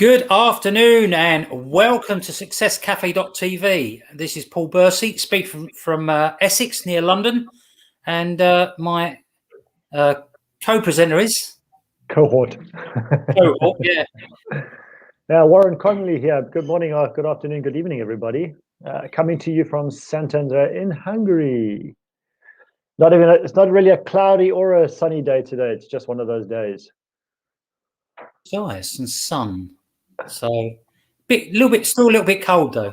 Good afternoon and welcome to successcafe.tv. This is Paul Bursey, speaking from Essex near London, and my co-presenter is Cohort. Yeah. Now, Warren Connolly here. Good morning, good afternoon, good evening, everybody. Coming to you from Santander in Hungary. It's not really a cloudy or a sunny day today. It's just one of those days. Nice and sun. So, still a little bit cold though.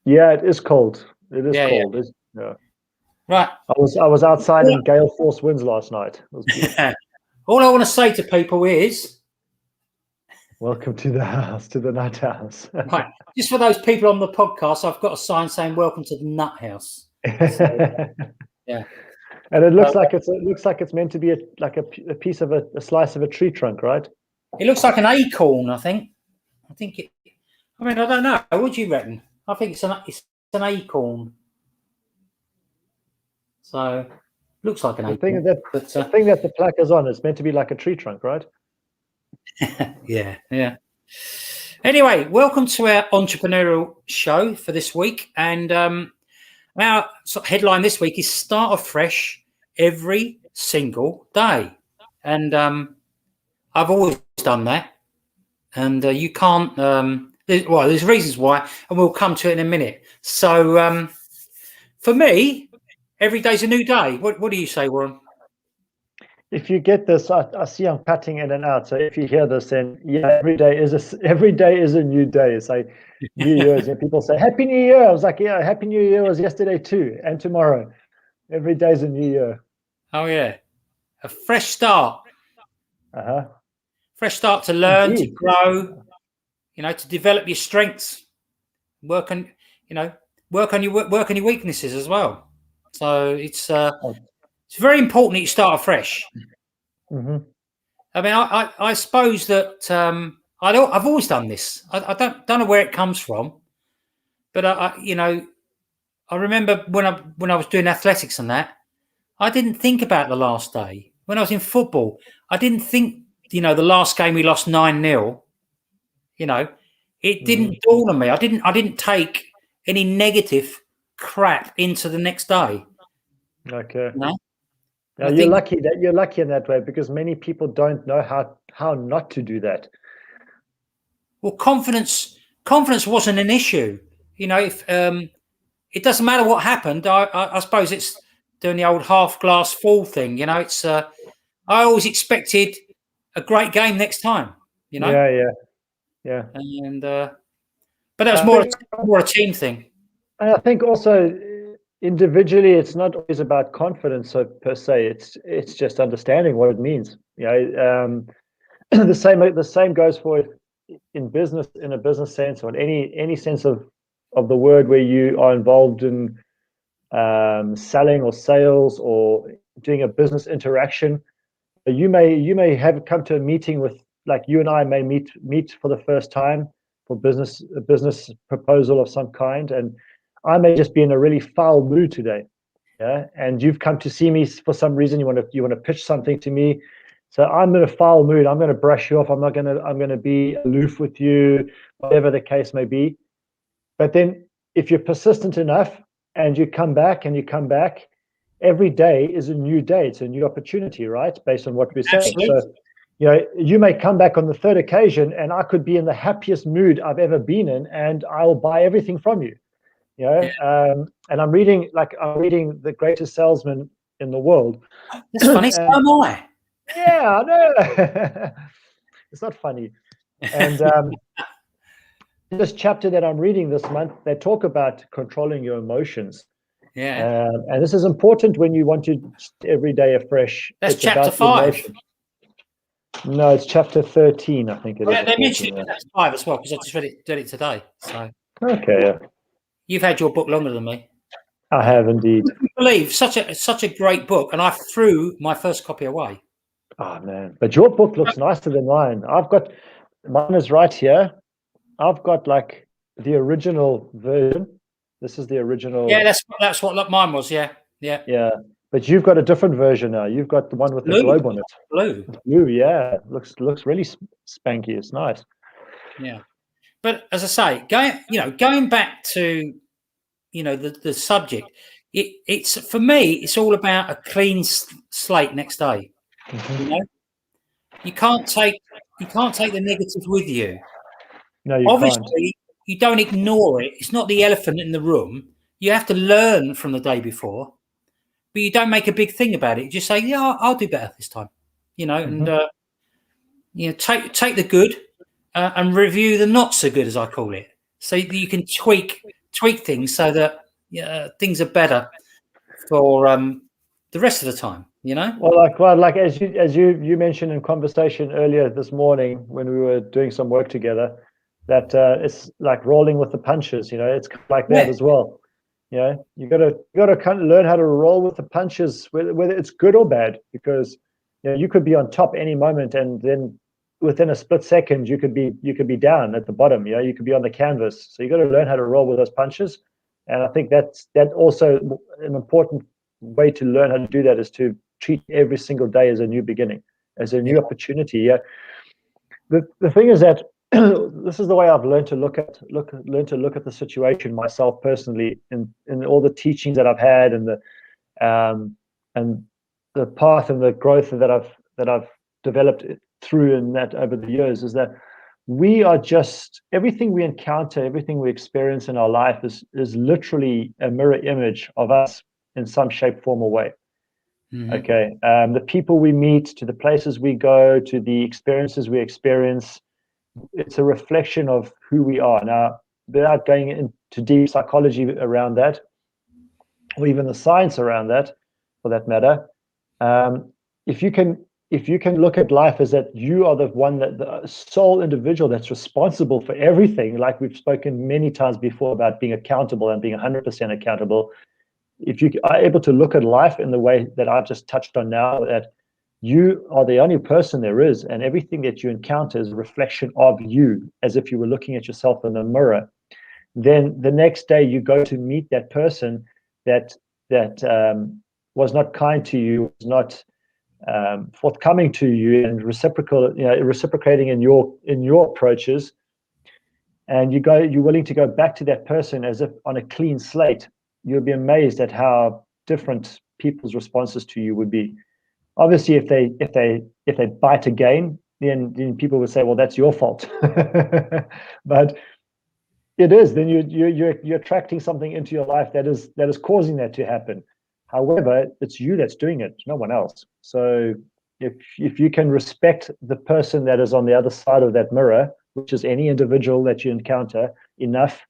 Yeah, it is cold. It is cold. Yeah. Right. I was outside in gale force winds last night. It was beautiful. All I want to say to people is, welcome to the house, to the nut house. Right. Just for those people on the podcast, I've got a sign saying "Welcome to the Nut House." So, yeah. And it looks like it's meant to be a piece of a slice of a tree trunk, right? It looks like an acorn, I think. I don't know. What do you reckon? I think it's an acorn. So, looks like an acorn. The thing that the plaque is on is meant to be like a tree trunk, right? Yeah. Anyway, welcome to our entrepreneurial show for this week. And our headline this week is Start Afresh Every Single Day. And I've always done that. And you can't... there's reasons why, and we'll come to it in a minute. So for me, every day's a new day. What do you say, Warren? If you get this, I see I'm cutting in and out. So if you hear this, then yeah, every day is a new day. It's like New Year's, and people say Happy New Year. I was like, yeah, Happy New Year was yesterday too, and tomorrow. Every day is a new year. Oh yeah, a fresh start. Fresh start to learn, to grow, to develop your strengths, work on your weaknesses as well. So it's very important that you start afresh. Mm-hmm. I mean, I suppose that I've always done this. I don't know where it comes from, but I remember when I was doing athletics and that, I didn't think about the last day. When I was in football, I didn't think, the last game we lost 9-0. It didn't dawn on me. I didn't take any negative crap into the next day. Okay. Now you're lucky in that way, because many people don't know how not to do that. Well, confidence wasn't an issue. If it doesn't matter what happened, I suppose it's doing the old half glass full thing. It's I always expected a great game next time. Yeah. And but that was more a team thing. And I think also individually, it's not always about confidence per se. It's just understanding what it means. The same goes for in business, in a business sense, or in any sense of the word, where you are involved in selling or sales or doing a business interaction. You may have come to a meeting with, like you and I may meet for the first time for a business proposal of some kind, and I may just be in a really foul mood today, yeah. And you've come to see me for some reason. You want to pitch something to me, so I'm in a foul mood. I'm going to brush you off. I'm going to be aloof with you, whatever the case may be. But then, if you're persistent enough and you come back, every day is a new day. It's a new opportunity, right? Based on what we're saying. So, you may come back on the third occasion, and I could be in the happiest mood I've ever been in, and I'll buy everything from you. And I'm reading The Greatest Salesman in the World. That's funny. So am I. Yeah, I know. It's not funny. And this chapter that I'm reading this month, they talk about controlling your emotions. Yeah. And this is important when you want to every day afresh. That's chapter 5. No, it's chapter 13, I think it is. They mentioned chapter 5 as well, because I just read it today. So okay, yeah. You've had your book longer than me. I have indeed. I believe such a great book, and I threw my first copy away. Oh man, but your book looks nicer than mine. Mine is right here. I've got like the original version. This is the original. Yeah, that's what mine was. Yeah. But you've got a different version now. You've got the one with the globe on it. Blue. Blue, yeah. Looks really spanky. It's nice. Yeah. But as I say, going back to the subject, it's for me, it's all about a clean slate next day. You know, you can't take the negatives with you. No, you can't. Obviously, you don't ignore it. It's not the elephant in the room. You have to learn from the day before, but you don't make a big thing about it. You just say, "Yeah, I'll do better this time," and take the good and review the not so good, as I call it, so that you can tweak things so that things are better for the rest of the time. Well, like as you mentioned in conversation earlier this morning when we were doing some work together, that it's like rolling with the punches. It's like that as well. You gotta kind of learn how to roll with the punches, whether it's good or bad, because you could be on top any moment, and then within a split second you could be down at the bottom. You could be on the canvas. So you got to learn how to roll with those punches, and I think that also an important way to learn how to do that is to treat every single day as a new beginning, as a new opportunity. Yeah. The thing is that this is the way I've learned to look at the situation myself personally, in all the teachings that I've had, and the path and the growth that I've developed through in that over the years, is that we are just, everything we encounter, everything we experience in our life is literally a mirror image of us in some shape, form, or way. Okay. The people we meet, to the places we go, to the experiences we experience, it's a reflection of who we are. Now, without going into deep psychology around that, or even the science around that, for that matter, if you can look at life as that you are the sole individual that's responsible for everything, like we've spoken many times before about being accountable and being 100% accountable. If you are able to look at life in the way that I've just touched on now, that you are the only person there is, and everything that you encounter is a reflection of you, as if you were looking at yourself in the mirror, then the next day you go to meet that person that was not kind to you, was not forthcoming to you, and reciprocating in your approaches, and you're willing to go back to that person as if on a clean slate, you'll be amazed at how different people's responses to you would be. Obviously, if they bite again, then people would say, well, that's your fault. But it is, then you're attracting something into your life that is causing that to happen. However, it's you that's doing it, no one else. So if you can respect the person that is on the other side of that mirror, which is any individual that you encounter, enough,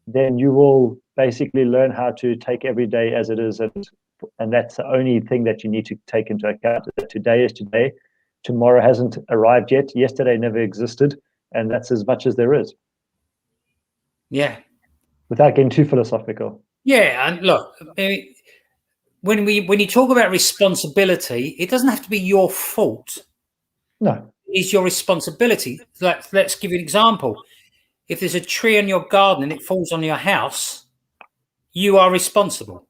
then you will basically learn how to take every day as it is, and that's the only thing that you need to take into account. That today is today, tomorrow hasn't arrived yet, yesterday never existed, and that's as much as there is. Yeah. Without getting too philosophical. Yeah, and look, when you talk about responsibility, it doesn't have to be your fault. No. It's your responsibility. Let's give you an example. If there's a tree in your garden and it falls on your house, you are responsible.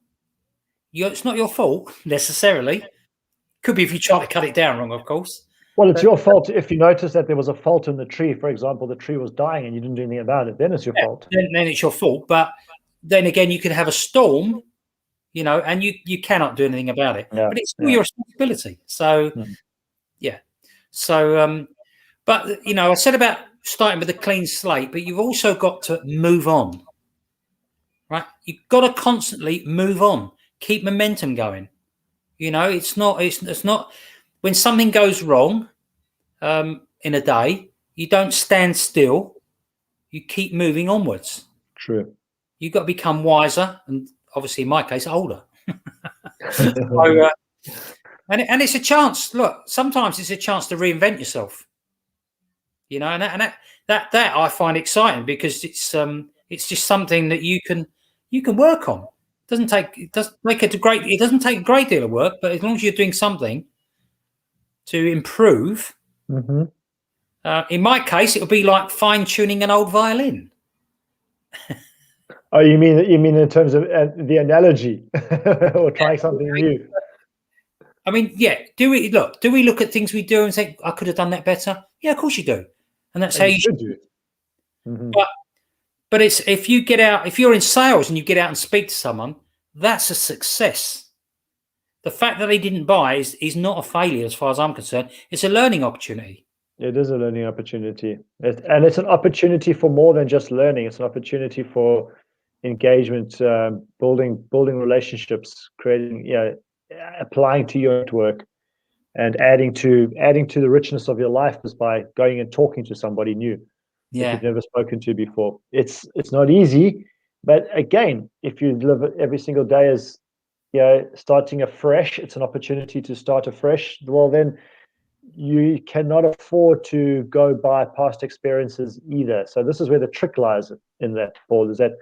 It's not your fault necessarily. Could be if you try to cut it down wrong, of course. Well, it's your fault if you notice that there was a fault in the tree. For example, the tree was dying and you didn't do anything about it. Then it's your fault. Then it's your fault. But then again, you could have a storm, and you cannot do anything about it. Yeah, but it's still your responsibility. So, yeah. So, but I said about starting with a clean slate, but you've also got to move on, right? You've got to constantly move on, keep momentum going. It's not when something goes wrong in a day, you don't stand still. You keep moving onwards. True. You've got to become wiser, and obviously, in my case, older. So, and it's a chance. Look, sometimes it's a chance to reinvent yourself. And that I find exciting, because it's just something that you can work on. It doesn't take a great deal of work, but as long as you're doing something to improve. In my case, it'll be like fine tuning an old violin. Oh, you mean in terms of the analogy, or trying something new? I mean, yeah. Do we look at things we do and think, I could have done that better? Yeah, of course you do, and that's how you should do it. But it's if you're in sales and you get out and speak to someone, that's a success. The fact that they didn't buy is not a failure as far as I'm concerned. It's a learning opportunity. It is a learning opportunity, and it's an opportunity for more than just learning. It's an opportunity for engagement, building relationships, creating, applying to your network, and adding to the richness of your life is by going and talking to somebody new that you've never spoken to before. It's not easy, but again, if you live every single day as starting afresh, it's an opportunity to start afresh. Well, then you cannot afford to go by past experiences either. So this is where the trick lies in that, Paul, is that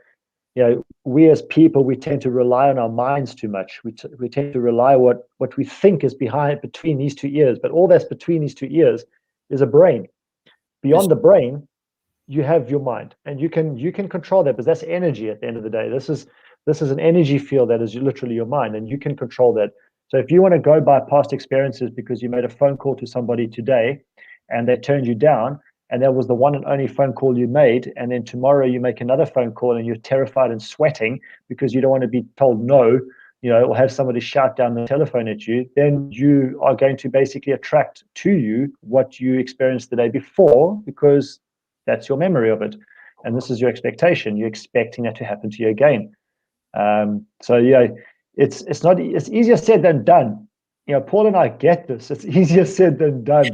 we as people, we tend to rely on our minds too much. We tend to rely what we think is between these two ears, but all that's between these two ears is a brain. Beyond the brain, you have your mind, and you can control that, because that's energy at the end of the day. This is an energy field that is literally your mind, and you can control that. So if you want to go by past experiences because you made a phone call to somebody today and they turned you down, and that was the one and only phone call you made, and then tomorrow you make another phone call and you're terrified and sweating because you don't want to be told no, or have somebody shout down the telephone at you, then you are going to basically attract to you what you experienced the day before, because that's your memory of it. And this is your expectation. You're expecting that to happen to you again. So it's easier said than done. Paul and I get this. It's easier said than done.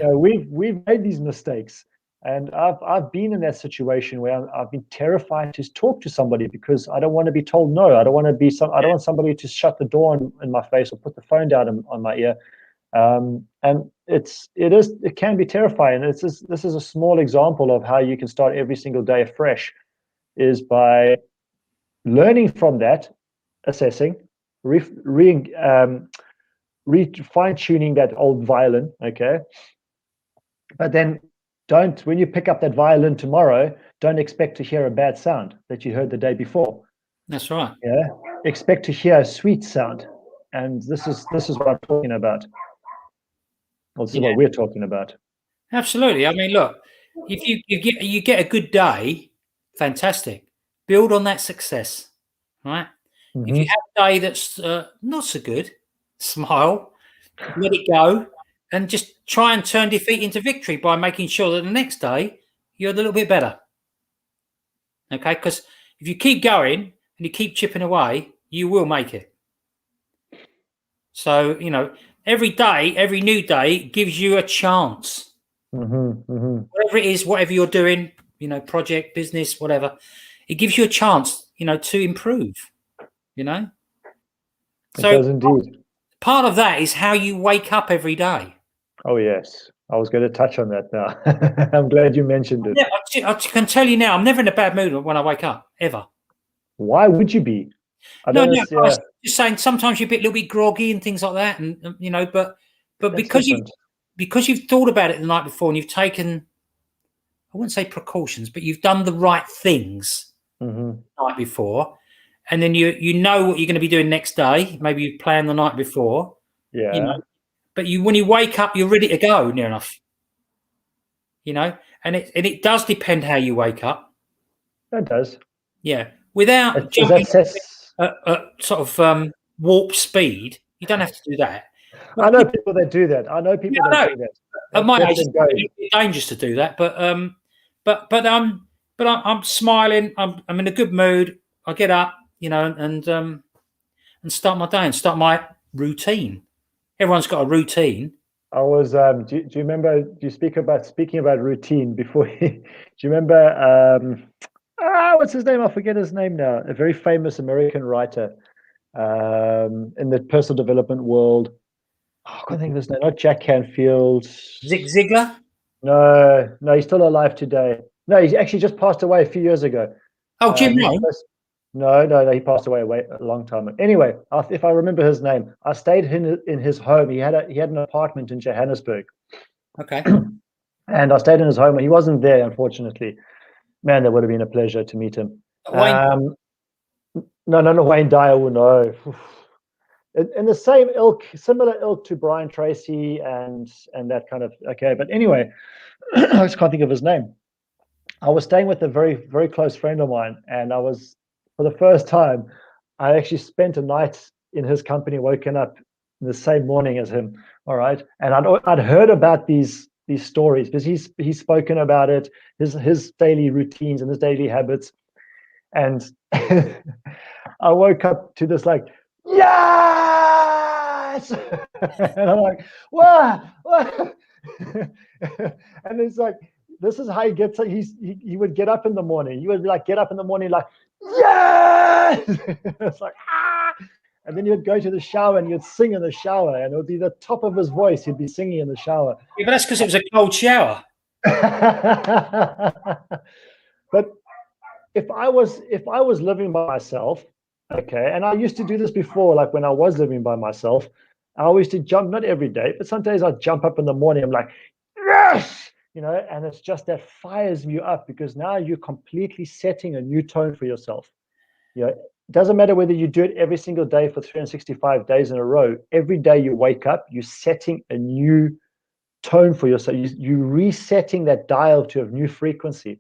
We've made these mistakes, and I've been in that situation where I've been terrified to talk to somebody because I don't want to be told no. I don't want somebody to shut the door in my face or put the phone down on my ear. And it can be terrifying. This is a small example of how you can start every single day afresh, is by learning from that, assessing, fine-tuning that old violin, okay? But then when you pick up that violin tomorrow, don't expect to hear a bad sound that you heard the day before. That's right. Yeah, expect to hear a sweet sound, and this is what I'm talking about. Well, this is what we're talking about. Absolutely. I mean, look, if you get a good day, fantastic. Build on that success, right? If you have a day that's not so good, smile, let it go, and just try and turn defeat into victory by making sure that the next day you're a little bit better. Okay? Because if you keep going and you keep chipping away, you will make it. So, every day, every new day gives you a chance. Whatever it is, whatever you're doing, project, business, whatever, it gives you a chance, to improve, It So does indeed. Part of that is how you wake up every day. Oh, yes. I was going to touch on that now. I'm glad you mentioned it. Yeah, I can tell you now, I'm never in a bad mood when I wake up, ever. Why would you be? I was just saying sometimes you're a little bit groggy and things like that, and but because you've thought about it the night before and you've taken, I wouldn't say precautions, but you've done the right things the night before, and then you know what you're going to be doing next day. Maybe you've planned the night before. Yeah. But when you wake up, you're ready to go near enough. And it does depend how you wake up. That does. Yeah. Without jumping at sort of warp speed, you don't have to do that. I know people that do that. Do that. At my age, it's dangerous to do that. But I'm smiling. I'm in a good mood. I get up, and start my day and start my routine. Everyone's got a routine. I was. Do you remember? Do you speaking about routine before? Do you remember? What's his name? I forget his name now. A very famous American writer in the personal development world. I can't think of his name. Not Jack Canfield. Zig Ziglar? No, he's still alive today. No, he's actually just passed away a few years ago. Oh, Jim Rohn? No, he passed away a long time ago. Anyway, if I remember his name, I stayed in his home. He had an apartment in Johannesburg. Okay. And I stayed in his home. He wasn't there, unfortunately. Man, that would have been a pleasure to meet him. No, Wayne Dyer. No. In the same ilk, similar ilk to Brian Tracy and that kind of. Okay, but anyway, I just can't think of his name. I was staying with a very, very close friend of mine, and for the first time, I actually spent a night in his company, woken up the same morning as him. All right, and I'd heard about these stories because he's spoken about it, his daily routines and his daily habits, and I woke up to this like, yes, and I'm like, what? And it's like, this is how he gets. He would get up in the morning. He would like get up in the morning like, yes. It's like, ah. And then you'd go to the shower and you'd sing in the shower, and it would be the top of his voice. He'd be singing in the shower. Yeah, but that's because it was a cold shower. But if I was living by myself, okay, and I used to do this before, like when I was living by myself, I used to jump, not every day, but some days I'd jump up in the morning. I'm like, yes, and it's just that fires you up because now you're completely setting a new tone for yourself. It doesn't matter whether you do it every single day for 365 days in a row. Every day you wake up, you're setting a new tone for yourself. You're resetting that dial to a new frequency,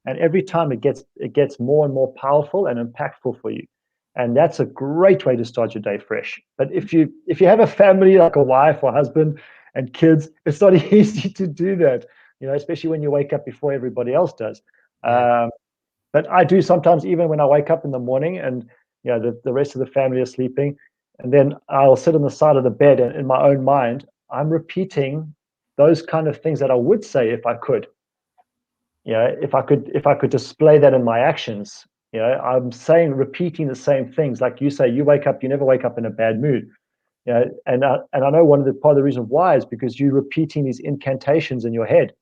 and every time it gets more and more powerful and impactful for you. And that's a great way to start your day fresh. But if you have a family, like a wife or husband and kids, it's not easy to do that. Especially when you wake up before everybody else does. Yeah. But I do sometimes, even when I wake up in the morning and the rest of the family are sleeping, and then I'll sit on the side of the bed and in my own mind, I'm repeating those kind of things that I would say if I could. If I could display that in my actions. I'm repeating the same things. Like you say, you never wake up in a bad mood. And I know part of the reason why is because you're repeating these incantations in your head.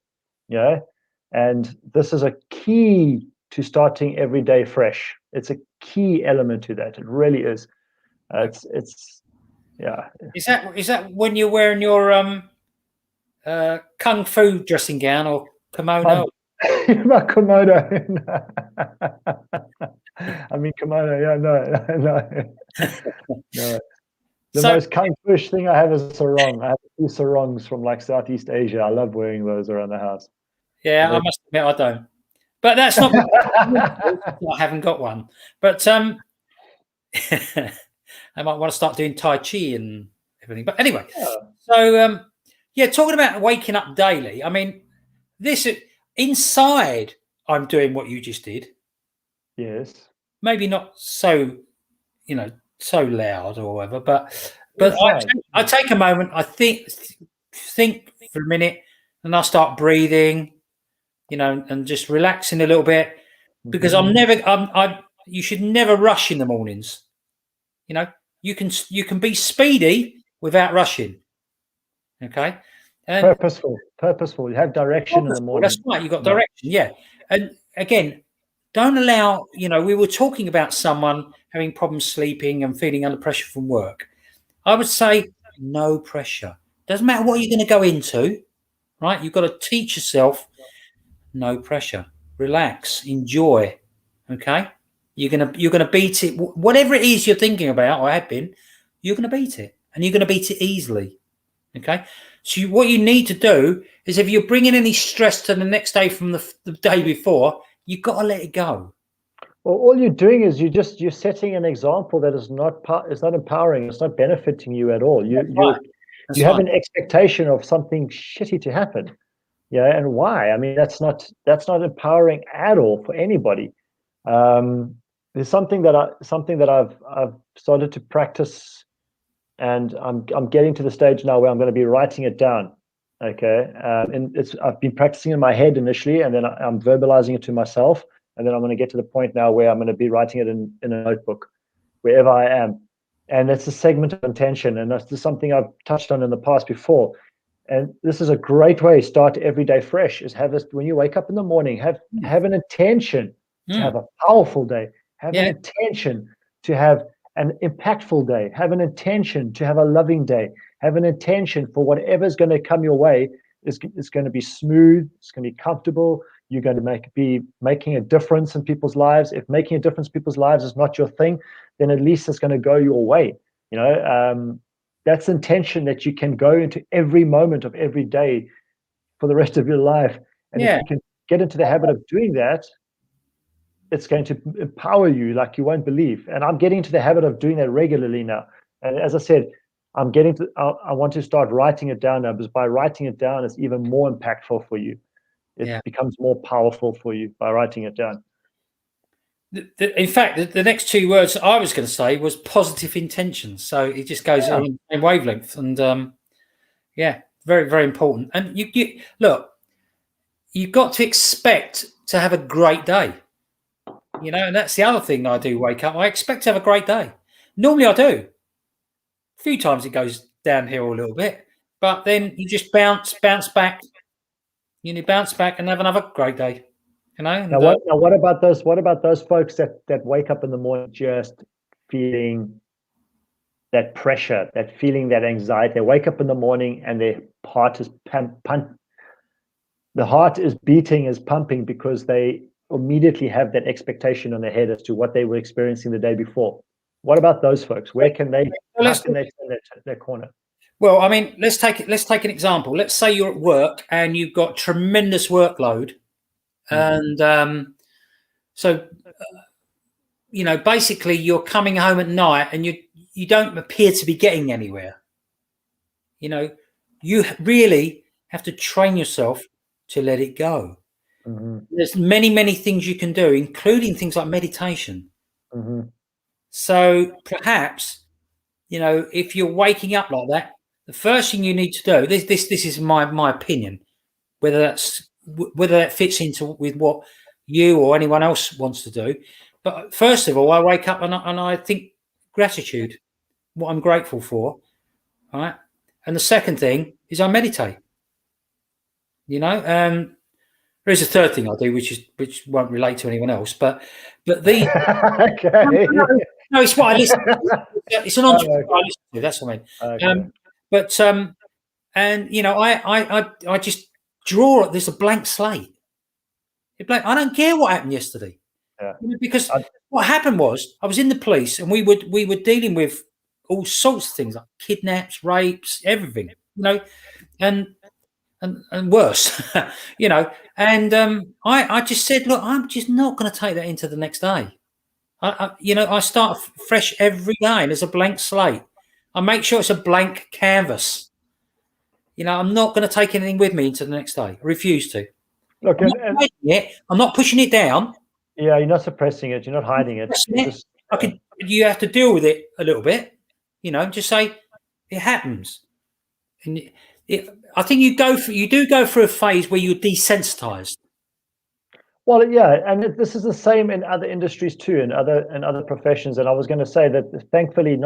And this is a key to starting every day fresh. It's a key element to that. It really is. Yeah. Is that when you're wearing your kung fu dressing gown or kimono? My kimono. I mean kimono. Yeah, no. The most kung fu-ish thing I have is a sarong. I have a few sarongs from like Southeast Asia. I love wearing those around the house. Yeah, I must admit I don't. But that's not. I haven't got one. But I might want to start doing Tai Chi and everything. But anyway, so talking about waking up daily. I mean, this inside, I'm doing what you just did. Yes. Maybe not so, so loud or whatever. But I take a moment. I think for a minute, and I start breathing. And just relaxing a little bit, because you should never rush in the mornings. You can be speedy without rushing. Okay. And purposeful. You have direction in the morning. That's right. You got direction. Yeah. And again, don't allow, we were talking about someone having problems sleeping and feeling under pressure from work. I would say no pressure. Doesn't matter what you're going to go into, right? You've got to teach yourself. No pressure. Relax. Enjoy. Okay. You're gonna beat it. Whatever it is you're thinking about or have been, you're gonna beat it, and you're gonna beat it easily. Okay. So what you need to do is, if you're bringing any stress to the next day from the day before, you've got to let it go. Well, all you're doing is you're setting an example that is not empowering. It's not benefiting you at all. You have an expectation of something shitty to happen. And why? I mean, that's not empowering at all for anybody. There's something that I've started to practice, and I'm getting to the stage now where I'm going to be writing it down. Okay, and I've been practicing in my head initially, and then I'm verbalizing it to myself, and then I'm going to get to the point now where I'm going to be writing it in a notebook, wherever I am. And it's a segment of intention, and that's something I've touched on in the past before. And this is a great way to start every day fresh, is have this when you wake up in the morning, have an intention to have a powerful day, have an intention to have an impactful day, have an intention to have a loving day, have an intention for whatever's going to come your way is going to be smooth, it's going to be comfortable, you're going to be making a difference in people's lives. If making a difference in people's lives is not your thing, then at least it's going to go your way. That's intention that you can go into every moment of every day for the rest of your life. And if you can get into the habit of doing that, it's going to empower you like you won't believe. And I'm getting into the habit of doing that regularly now. And as I said, I'm getting to, I want to start writing it down now, because by writing it down, it's even more impactful for you. It becomes more powerful for you by writing it down. In fact, the next two words I was going to say was positive intentions. So it just goes in wavelength, and very, very important. And you look, you've got to expect to have a great day. And that's the other thing I do. Wake up, I expect to have a great day. Normally, I do. A few times it goes downhill a little bit, but then you just bounce back. You bounce back and have another great day. Now, what about those? What about those folks that wake up in the morning just feeling that pressure, that feeling, that anxiety? They wake up in the morning and their heart is the heart is beating, is pumping, because they immediately have that expectation on their head as to what they were experiencing the day before. What about those folks? Where can they? How can they turn their corner? Well, I mean, let's take an example. Let's say you're at work and you've got tremendous workload. And so, basically you're coming home at night and you don't appear to be getting anywhere. You really have to train yourself to let it go. There's many, many things you can do, including things like meditation. So perhaps, if you're waking up like that, the first thing you need to do, this is my opinion, whether that fits into with what you or anyone else wants to do. But first of all, I wake up and I think gratitude, what I'm grateful for. All right. And the second thing is I meditate. There is a third thing I do, which won't relate to anyone else, but the okay. No, it's what I listen to. It's an entrepreneur I listen to. That's what I mean. I just draw. There's a blank slate. I don't care what happened yesterday, because what happened was I was in the police and we were dealing with all sorts of things like kidnaps, rapes, everything, and worse, And I just said, look, I'm just not going to take that into the next day. I start fresh every day. There's a blank slate. I make sure it's a blank canvas. I'm not going to take anything with me into the next day. I refuse to. Look, I'm not pushing it down. Yeah, you're not suppressing it. You're not hiding it. You have to deal with it a little bit. Just say it happens. And I think you do go through a phase where you're desensitized. Well, yeah, and this is the same in other industries too, in other professions. And I was going to say that thankfully,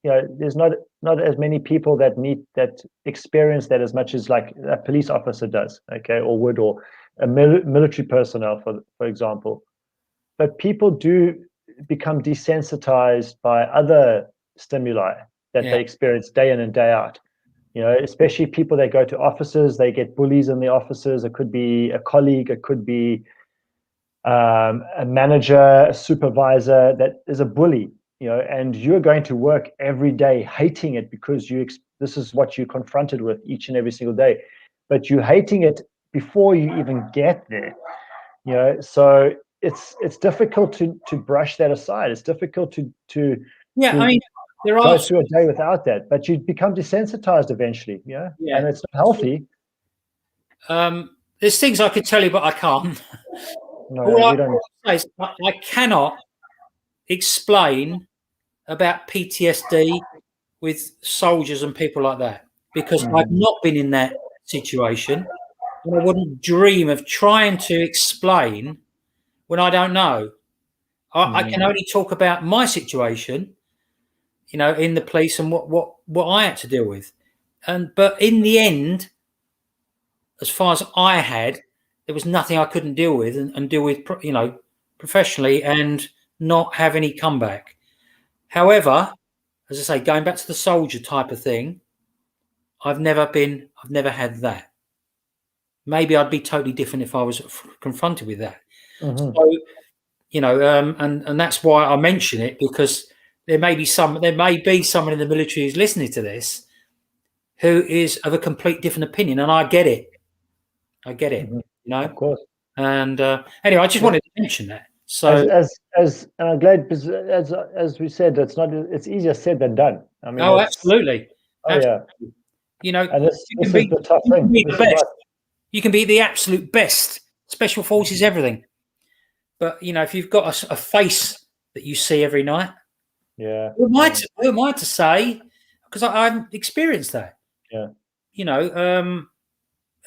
there's not as many people that experience that as much as like a police officer does, okay, or would, or a military personnel, for example. But people do become desensitized by other stimuli that they experience day in and day out. Especially people that go to offices, they get bullies in the offices. It could be a colleague, it could be a manager, a supervisor that is a bully, and you're going to work every day hating it because this is what you're confronted with each and every single day, but you're hating it before you even get there, so it's difficult to brush that aside. It's difficult to go through a day without that, but you become desensitized eventually, and it's not healthy. There's things I could tell you, but I can't. I cannot explain about PTSD with soldiers and people like that, because I've not been in that situation, and I wouldn't dream of trying to explain when I don't know. I can only talk about my situation, in the police and what I had to deal with, but in the end, as far as I had, there was nothing I couldn't deal with and deal with, professionally and not have any comeback. However, as I say, going back to the soldier type of thing, I've never had that. Maybe I'd be totally different if I was confronted with that. So, and that's why I mention it, because there may be someone in the military who's listening to this who is of a complete different opinion, and I get it. Of course. And anyway, I just wanted to mention that. So as and I'm glad, because as we said, it's easier said than done. I mean, absolutely. yeah. You know, And this you can is be, the tough you can thing. be This the is best. what, You can be the absolute best. Special forces, everything. But you know, if you've got a face that you see every night, yeah. who am I to say? Because I haven't experienced that. Yeah. You know,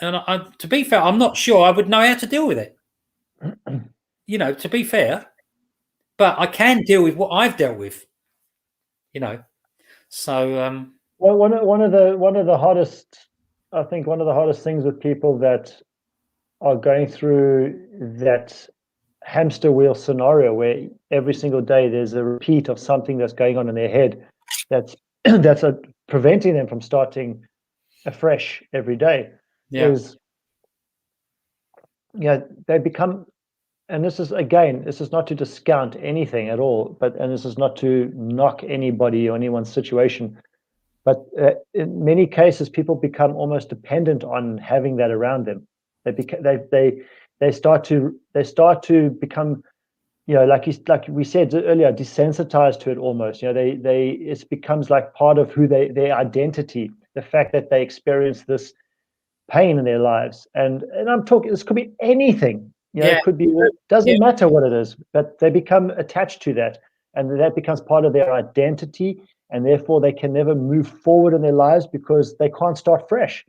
and to be fair, I'm not sure I would know how to deal with it. You know, to be fair, but I can deal with what I've dealt with. You know, so Well, one of the hardest, I think, one of the hardest things with people that are going through that hamster wheel scenario where every single day there's a repeat of something that's going on in their head that's that's preventing them from starting afresh every day, yeah, is, they become, and this is, again, this is not to discount anything at all, and this is not to knock anybody or anyone's situation, but in many cases people become almost dependent on having that around them. They start to become, like we said earlier, desensitized to it almost. It becomes like part of who their identity, the fact that they experience this pain in their lives. And I'm talking, this could be anything. yeah, It could be, yeah, doesn't matter what it is, but they become attached to that, and that becomes part of their identity, and therefore they can never move forward in their lives because they can't start fresh.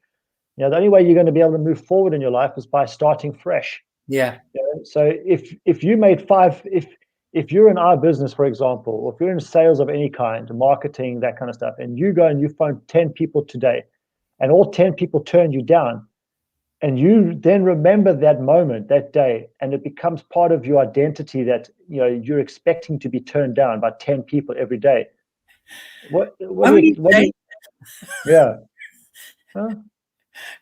The only way you're going to be able to move forward in your life is by starting fresh. yeah, So if you made if you're in our business, for example, or if you're in sales of any kind, marketing, that kind of stuff, and you go and you phone 10 people today, and all 10 people turn you down, and you then remember that moment, that day, and it becomes part of your identity that you're expecting to be turned down by 10 people every day. What do only you, what do 10? you, yeah. Huh?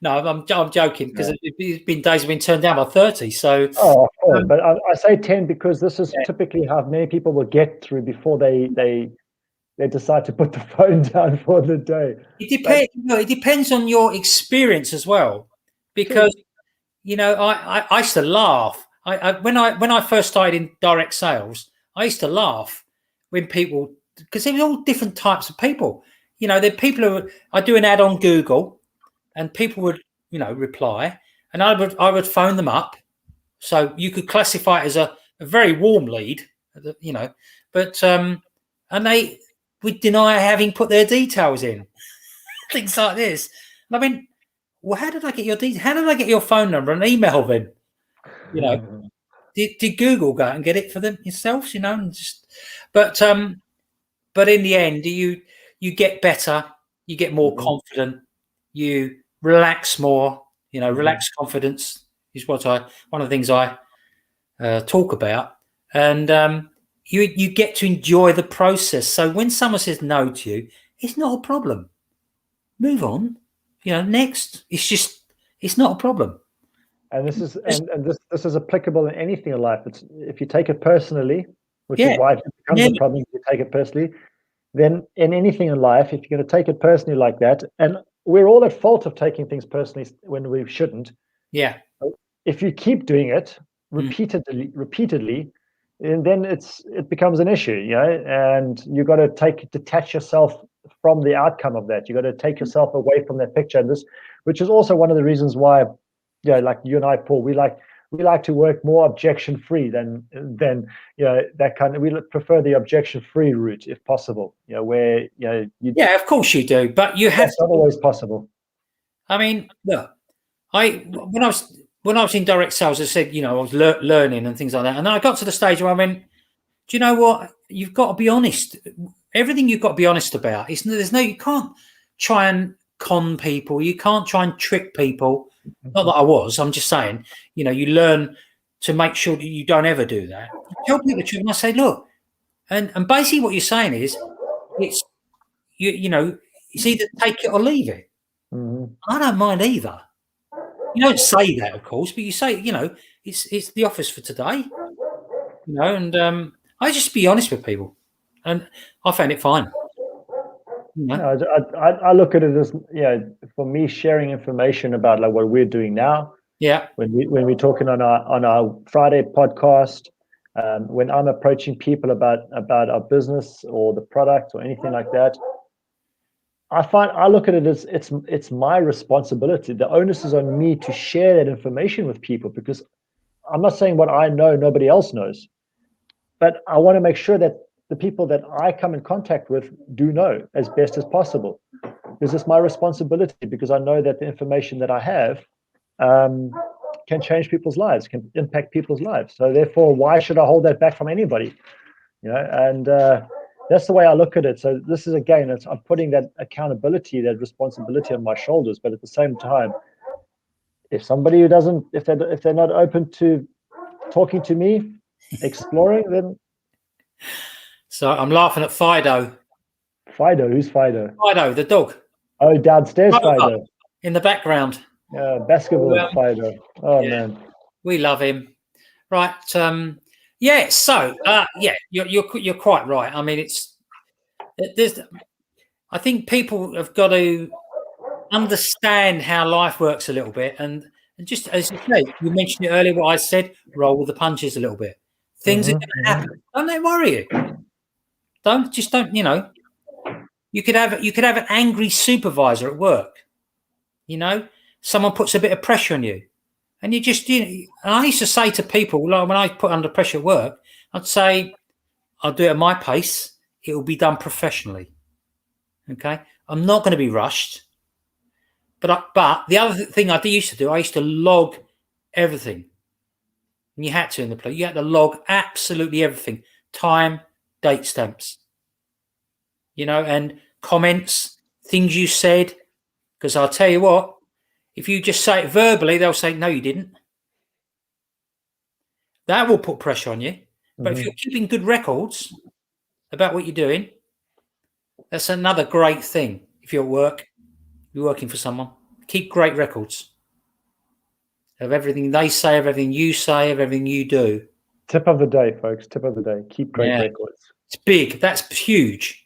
No, I'm joking, because Yeah. it's been days I've been turned down by 30. So Oh, of course, um, but I say 10 because this is yeah, typically how many people will get through before they decide to put the phone down for the day. it But depends. It depends on your experience as well, because true. I used to laugh. When I first started in direct sales, I used to laugh when people, because there were all different types of people. There are people who I do an ad on Google, and people would reply, and I would phone them up, so you could classify it as a very warm lead, but and they would deny having put their details in, things like this. And I mean, well, how did I get your details? How did I get your phone number and email then? You know, did Google go out and get it for them yourselves? And just, but in the end, you get better, you get more confident, you relax more. Relaxed confidence is one of the things I talk about, and you get to enjoy the process. So when someone says no to you, it's not a problem. Move on. Next. It's not a problem. And this is Just, and this is applicable in anything in life. It's if you take it personally, which yeah, is why it becomes yeah, a problem if you take it personally, then in anything in life, if you're going to take it personally like that, and we're all at fault of taking things personally when we shouldn't. yeah, If you keep doing it mm, repeatedly, and then it becomes an issue, and you got to detach yourself from the outcome of that. You got to take yourself away from that picture, and which is also one of the reasons why, like you and I, Paul, we like to work more objection free than that kind of. We prefer the objection free route if possible. Where yeah. Of course you do, but you have that's to. not always possible. I mean, look, when I was in direct sales, I said, I was learning and things like that, and then I got to the stage where I went, do you know what? You've got to be honest. Everything you've got to be honest about. You can't try and con people. You can't try and trick people. Not that I was. I'm just saying. You learn to make sure that you don't ever do that. You tell people the truth, and I say, look, and basically what you're saying is, it's it's either take it or leave it. Mhm. I don't mind either. You don't say that, of course, but you say, it's the office for today. And I just be honest with people, and I found it fine. No, I look at it as, for me, sharing information about like what we're doing now, Yeah. When we're talking on our Friday podcast, when I'm approaching people about our business or the product or anything like that, I look at it as it's my responsibility. The onus is on me to share that information with people, because I'm not saying what I know nobody else knows, but I want to make sure that the people that I come in contact with do know as best as possible, because it's my responsibility, because I know that the information that I have can change people's lives, can impact people's lives. So therefore, why should I hold that back from anybody? And that's the way I look at it. So this is, again, I'm putting that accountability, that responsibility on my shoulders. But at the same time, if somebody if they're not open to talking to me, exploring, then So I'm laughing at Fido. Fido, who's Fido? Fido, the dog. Oh, downstairs Fido. In the background. Basketball Fido. Oh, yeah. Man. We love him. Right. Yeah. So, yeah, you're quite right. I mean, I think people have got to understand how life works a little bit, and just as you say, you mentioned it earlier, what I said, roll with the punches a little bit. Things are going to happen. Don't they worry you? Don't. You could have an angry supervisor at work. Someone puts a bit of pressure on you, and and I used to say to people, like when I put under pressure at work, I'd say, I'll do it at my pace. It will be done professionally. Okay. I'm not going to be rushed. But the other thing I used to do, I used to log everything. And you had to in the play. You had to log absolutely everything. Time, date stamps. And comments, things you said. Because I'll tell you what, if you just say it verbally, they'll say, no, you didn't. That will put pressure on you. But if you're keeping good records about what you're doing, that's another great thing. If you're at work, you're working for someone, keep great records of everything they say, of everything you say, of everything you do. Tip of the day, folks. Tip of the day. Keep great records. It's big. That's huge.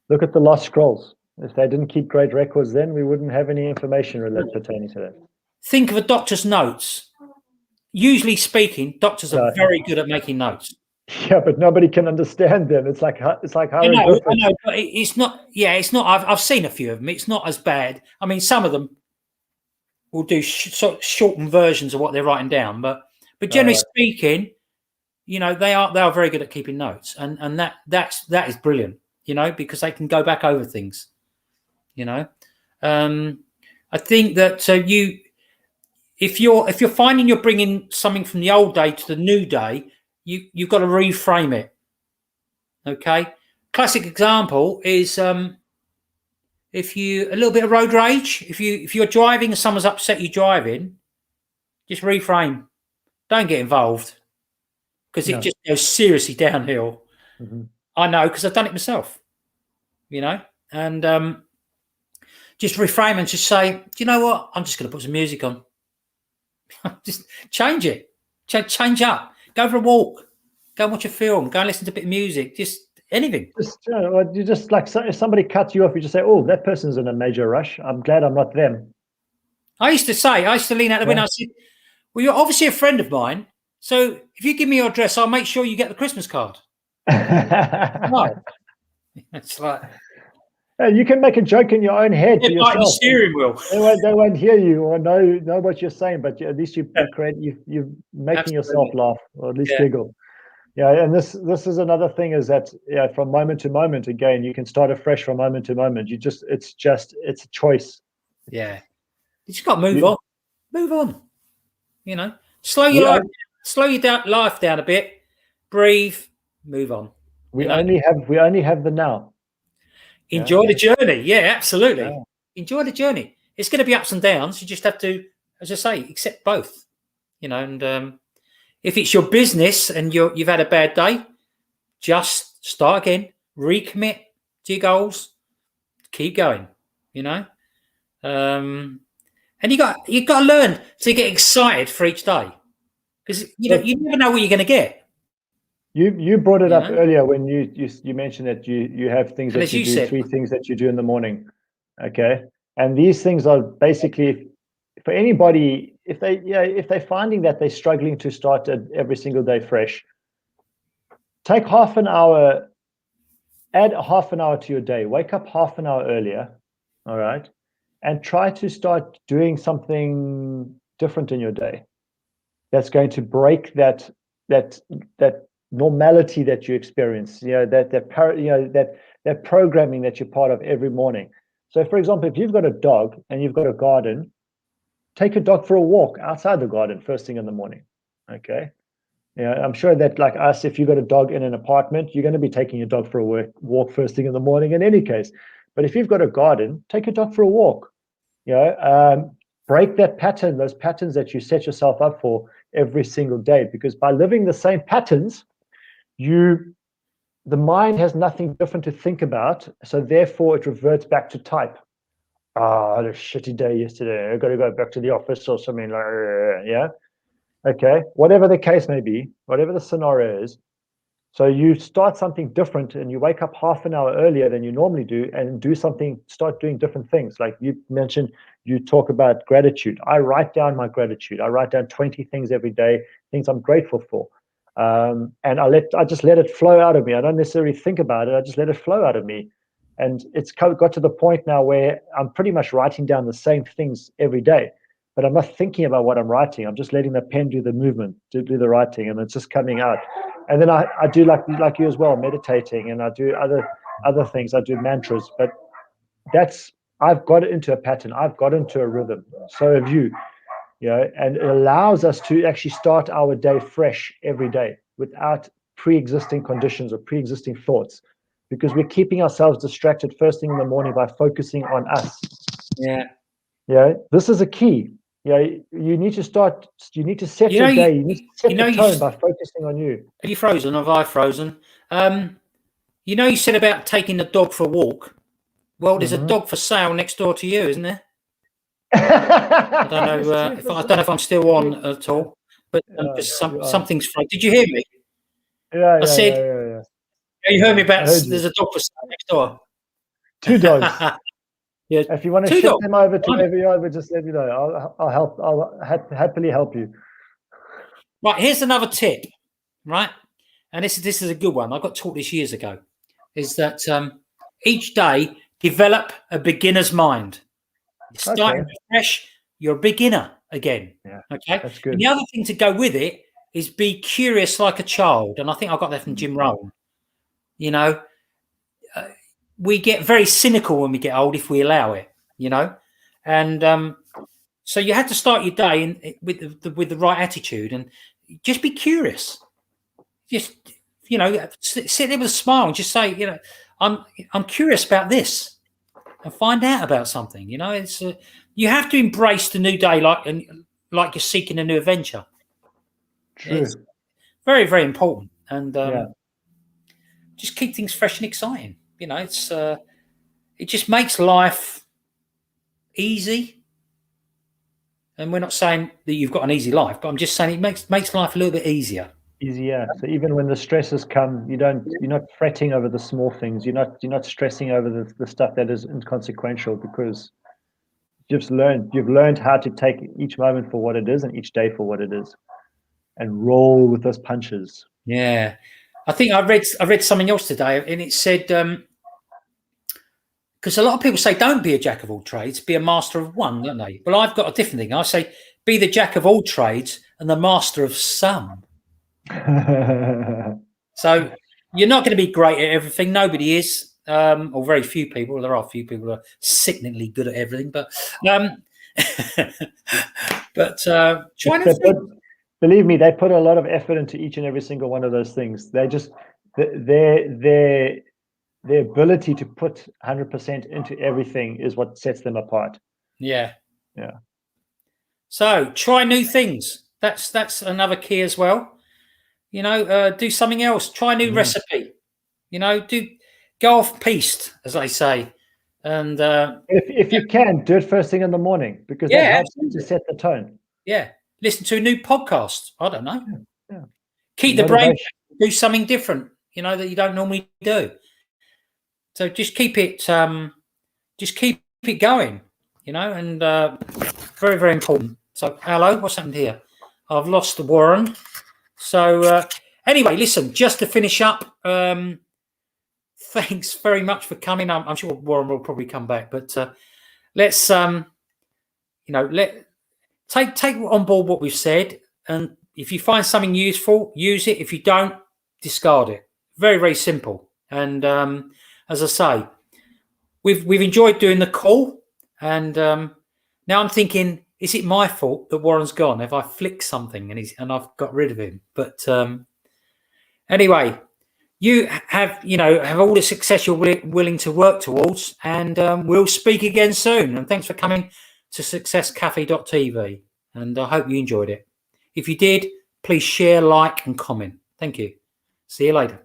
Look at the lost scrolls. If they didn't keep great records, then we wouldn't have any information pertaining to that. Think of a doctor's notes. Usually speaking, doctors are very good at making notes. Yeah, but nobody can understand them. It's like hieroglyphics. I know, but it's not. Yeah, it's not. I've seen a few of them. It's not as bad. I mean, some of them will do shortened versions of what they're writing down, but generally speaking, they are very good at keeping notes, and that is brilliant. Because they can go back over things. I think that if you're finding you're bringing something from the old day to the new day, you've got to reframe it. Okay. Classic example is if you a little bit of road rage. If you're driving and someone's upset you driving, just reframe. Don't get involved, because it just goes seriously downhill. I know, because I've done it myself. And just reframe and just say, do you know what? I'm just going to put some music on. Just change it. Change up. Go for a walk. Go and watch a film. Go and listen to a bit of music. Just anything. You just like, if somebody cuts you off, you just say, oh, that person's in a major rush. I'm glad I'm not them. I used to lean out the window. I said, well, you're obviously a friend of mine. So if you give me your address, I'll make sure you get the Christmas card. No. It's like... You can make a joke in your own head to yourself. Like the steering wheel. They won't hear you or know what you're saying, but at least you're making yourself laugh, or at least giggle. Yeah, and this is another thing, is that from moment to moment, again, you can start afresh from moment to moment. It's a choice. Yeah, you just got to move on. Move on. Slow your life down a bit. Breathe. Move on. We only have the now. Enjoy the journey. Yeah, absolutely. Yeah. Enjoy the journey. It's going to be ups and downs. You just have to, as I say, accept both. And if it's your business and you've had a bad day, just start again, recommit to your goals, keep going. And you got to learn to get excited for each day, because you never know what you're going to get. You brought it up earlier when you mentioned that you have things that you do, 3 things that you do in the morning. Okay. And these things are basically for anybody, if they're finding that they're struggling to start every single day fresh, take half an hour, add half an hour to your day, wake up half an hour earlier, all right, and try to start doing something different in your day that's going to break that normality that you experience, that programming that you're part of every morning. So for example, if you've got a dog and you've got a garden, take your dog for a walk outside the garden first thing in the morning. Okay. Yeah, I'm sure that like us, if you've got a dog in an apartment, you're going to be taking your dog for a walk first thing in the morning in any case. But if you've got a garden, take your dog for a walk. Break that pattern, those patterns that you set yourself up for every single day, because by living the same patterns, the mind has nothing different to think about. So therefore it reverts back to type. I had a shitty day yesterday. I got to go back to the office or something like, yeah. Okay. Whatever the case may be, whatever the scenario is. So you start something different and you wake up half an hour earlier than you normally do and start doing different things. Like you mentioned, you talk about gratitude. I write down my gratitude. I write down 20 things every day, things I'm grateful for. And I just let it flow out of me. I don't necessarily think about it. I just let it flow out of me. And it's got to the point now where I'm pretty much writing down the same things every day, but I'm not thinking about what I'm writing. I'm just letting the pen do the movement, do the writing, and it's just coming out. And then I do like you as well, meditating, and I do other things. I do mantras, but I've got it into a pattern. I've got into a rhythm. So have you. And it allows us to actually start our day fresh every day without pre-existing conditions or pre-existing thoughts, because we're keeping ourselves distracted first thing in the morning by focusing on us. Yeah. This is a key. You need to set your day. You need to set the tone by focusing on you. Are you frozen? Have I frozen? You said about taking the dog for a walk. Well, there's a dog for sale next door to you, isn't there? I don't know if I'm still on at all, but something's frozen. Did you hear me? Yeah. I said, you heard me about there's a dog for sale next door. 2 dogs. Yeah. If you want to ship them over to wherever you are, just let me know. I'll help. I'll happily help you. Right. Here's another tip. Right, and this is a good one. I got taught this years ago. Is that each day develop a beginner's mind. You're starting fresh. You're a beginner again. Yeah. Okay. That's good. And the other thing to go with it is be curious like a child, and I think I got that from Jim Rohn. We get very cynical when we get old if we allow it. And so you have to start your day with the right attitude and just be curious. Just sit there with a smile and just say, I'm curious about this, and find out about something. It's you have to embrace the new day like you're seeking a new adventure. True. It's very, very important, and just keep things fresh and exciting. It just makes life easy. And we're not saying that you've got an easy life, but I'm just saying it makes life a little bit easier. So even when the stresses come, you're not fretting over the small things. You're not stressing over the stuff that is inconsequential, because you've learned how to take each moment for what it is and each day for what it is, and roll with those punches. Yeah, I think I read something else today, and it said because a lot of people say don't be a jack of all trades, be a master of one, don't they? Well, I've got a different thing. I say be the jack of all trades and the master of some. So you're not going to be great at everything. Nobody is, or very few people. There are a few people who are sickeningly good at everything, but try to believe me, they put a lot of effort into each and every single one of those things. They just their ability to put 100% into everything is what sets them apart. Yeah. So try new things. That's another key as well. Do something else. Try a new recipe. Go off piste, as they say. And if you can, do it first thing in the morning, because that helps to set the tone. Yeah. Listen to a new podcast. I don't know. Yeah. Keep the brain. Do something different. That you don't normally do. So just keep it. Just keep it going. And Very, very important. So, hello, what's happened here? I've lost Warren. So, anyway, listen, just to finish up, thanks very much for coming. I'm sure Warren will probably come back, but let's, take on board what we've said. And if you find something useful, use it. If you don't, discard it. Very, very simple. And as I say, we've enjoyed doing the call. And now I'm thinking, is it my fault that Warren's gone? Have I flicked something and I've got rid of him? But anyway, you have all the success you're willing to work towards, and we'll speak again soon. And thanks for coming to successcafe.tv, and I hope you enjoyed it. If you did, please share, like, and comment. Thank you. See you later.